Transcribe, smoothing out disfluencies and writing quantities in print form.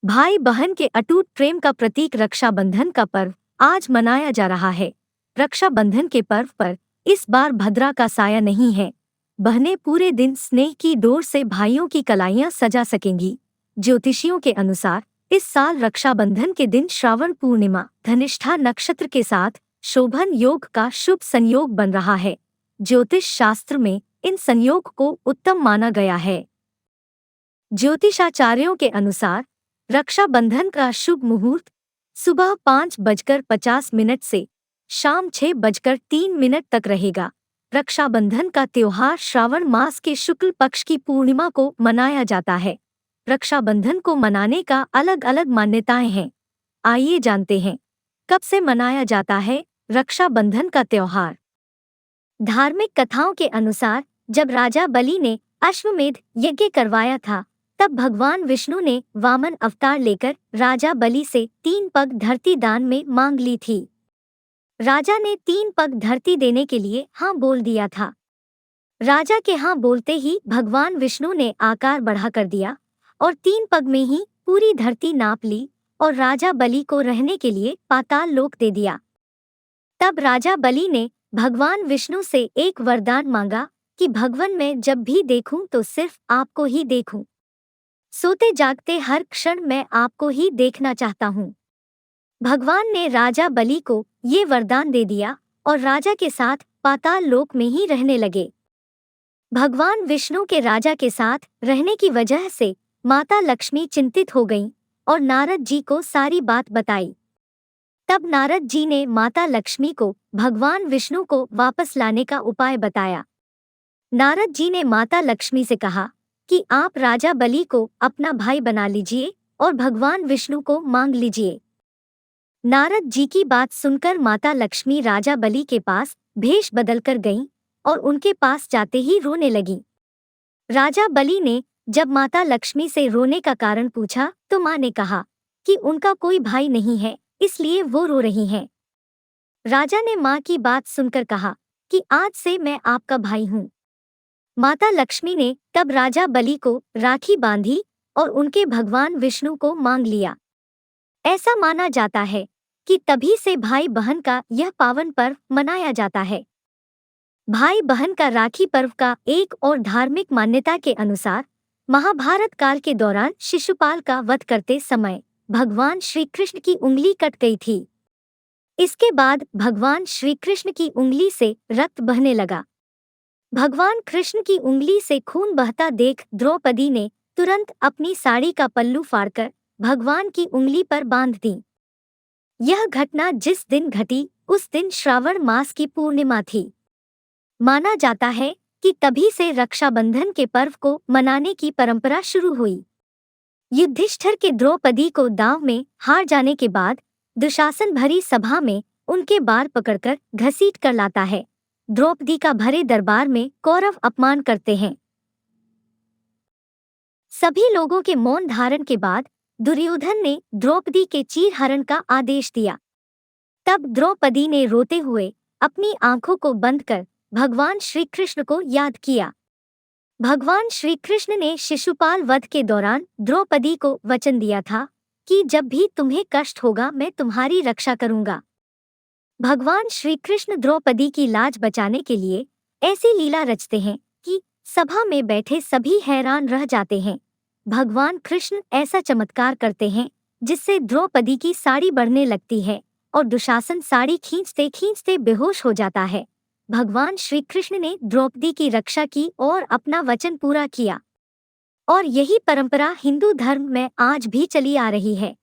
भाई बहन के अटूट प्रेम का प्रतीक रक्षाबंधन का पर्व आज मनाया जा रहा है। रक्षाबंधन के पर्व पर इस बार भद्रा का साया नहीं है। बहनें पूरे दिन स्नेह की डोर से भाइयों की कलाइयां सजा सकेंगी। ज्योतिषियों के अनुसार इस साल रक्षाबंधन के दिन श्रावण पूर्णिमा धनिष्ठा नक्षत्र के साथ शोभन योग का शुभ संयोग बन रहा है। ज्योतिष शास्त्र में इन संयोग को उत्तम माना गया है। ज्योतिषाचार्यों के अनुसार रक्षाबंधन का शुभ मुहूर्त सुबह 5:50 से शाम 6:03 तक रहेगा। रक्षाबंधन का त्योहार श्रावण मास के शुक्ल पक्ष की पूर्णिमा को मनाया जाता है। रक्षाबंधन को मनाने का अलग अलग मान्यताएं हैं। आइए जानते हैं कब से मनाया जाता है रक्षाबंधन का त्योहार। धार्मिक कथाओं के अनुसार जब राजा बलि ने अश्वमेध यज्ञ करवाया था, तब भगवान विष्णु ने वामन अवतार लेकर राजा बलि से 3 पग धरती दान में मांग ली थी। राजा ने 3 पग धरती देने के लिए हाँ बोल दिया था। राजा के हाँ बोलते ही भगवान विष्णु ने आकार बढ़ा कर दिया और 3 पग में ही पूरी धरती नाप ली और राजा बलि को रहने के लिए पाताल लोक दे दिया। तब राजा बलि ने भगवान विष्णु से एक वरदान मांगा कि भगवान मैं जब भी देखूं तो सिर्फ आपको ही देखूं। सोते जागते हर क्षण मैं आपको ही देखना चाहता हूँ। भगवान ने राजा बलि को ये वरदान दे दिया और राजा के साथ पाताल लोक में ही रहने लगे। भगवान विष्णु के राजा के साथ रहने की वजह से माता लक्ष्मी चिंतित हो गईं और नारद जी को सारी बात बताई। तब नारद जी ने माता लक्ष्मी को भगवान विष्णु को वापस लाने का उपाय बताया। नारद जी ने माता लक्ष्मी से कहा कि आप राजा बलि को अपना भाई बना लीजिए और भगवान विष्णु को मांग लीजिए। नारद जी की बात सुनकर माता लक्ष्मी राजा बलि के पास भेष बदलकर गईं और उनके पास जाते ही रोने लगीं। राजा बलि ने जब माता लक्ष्मी से रोने का कारण पूछा तो मां ने कहा कि उनका कोई भाई नहीं है, इसलिए वो रो रही हैं। राजा ने मां की बात सुनकर कहा कि आज से मैं आपका भाई हूँ। माता लक्ष्मी ने तब राजा बलि को राखी बांधी और उनके भगवान विष्णु को मांग लिया। ऐसा माना जाता है कि तभी से भाई बहन का यह पावन पर्व मनाया जाता है। भाई बहन का राखी पर्व का एक और धार्मिक मान्यता के अनुसार महाभारत काल के दौरान शिशुपाल का वध करते समय भगवान श्री कृष्ण की उंगली कट गई थी। इसके बाद भगवान श्री कृष्ण की उंगली से रक्त बहने लगा। भगवान कृष्ण की उंगली से खून बहता देख द्रौपदी ने तुरंत अपनी साड़ी का पल्लू फाड़कर भगवान की उंगली पर बांध दी। यह घटना जिस दिन घटी उस दिन श्रावण मास की पूर्णिमा थी। माना जाता है कि तभी से रक्षाबंधन के पर्व को मनाने की परंपरा शुरू हुई। युधिष्ठिर के द्रौपदी को दांव में हार जाने के बाद दुशासन भरी सभा में उनके बाल पकड़कर घसीट कर लाता है। द्रौपदी का भरे दरबार में कौरव अपमान करते हैं। सभी लोगों के मौन धारण के बाद दुर्योधन ने द्रौपदी के चीरहरण का आदेश दिया। तब द्रौपदी ने रोते हुए अपनी आंखों को बंद कर भगवान श्री कृष्ण को याद किया। भगवान श्री कृष्ण ने शिशुपाल वध के दौरान द्रौपदी को वचन दिया था कि जब भी तुम्हें कष्ट होगा मैं तुम्हारी रक्षा करूंगा। भगवान श्री कृष्ण द्रौपदी की लाज बचाने के लिए ऐसी लीला रचते हैं कि सभा में बैठे सभी हैरान रह जाते हैं। भगवान कृष्ण ऐसा चमत्कार करते हैं जिससे द्रौपदी की साड़ी बढ़ने लगती है और दुशासन साड़ी खींचते खींचते बेहोश हो जाता है। भगवान श्री कृष्ण ने द्रौपदी की रक्षा की और अपना वचन पूरा किया और यही परंपरा हिंदू धर्म में आज भी चली आ रही है।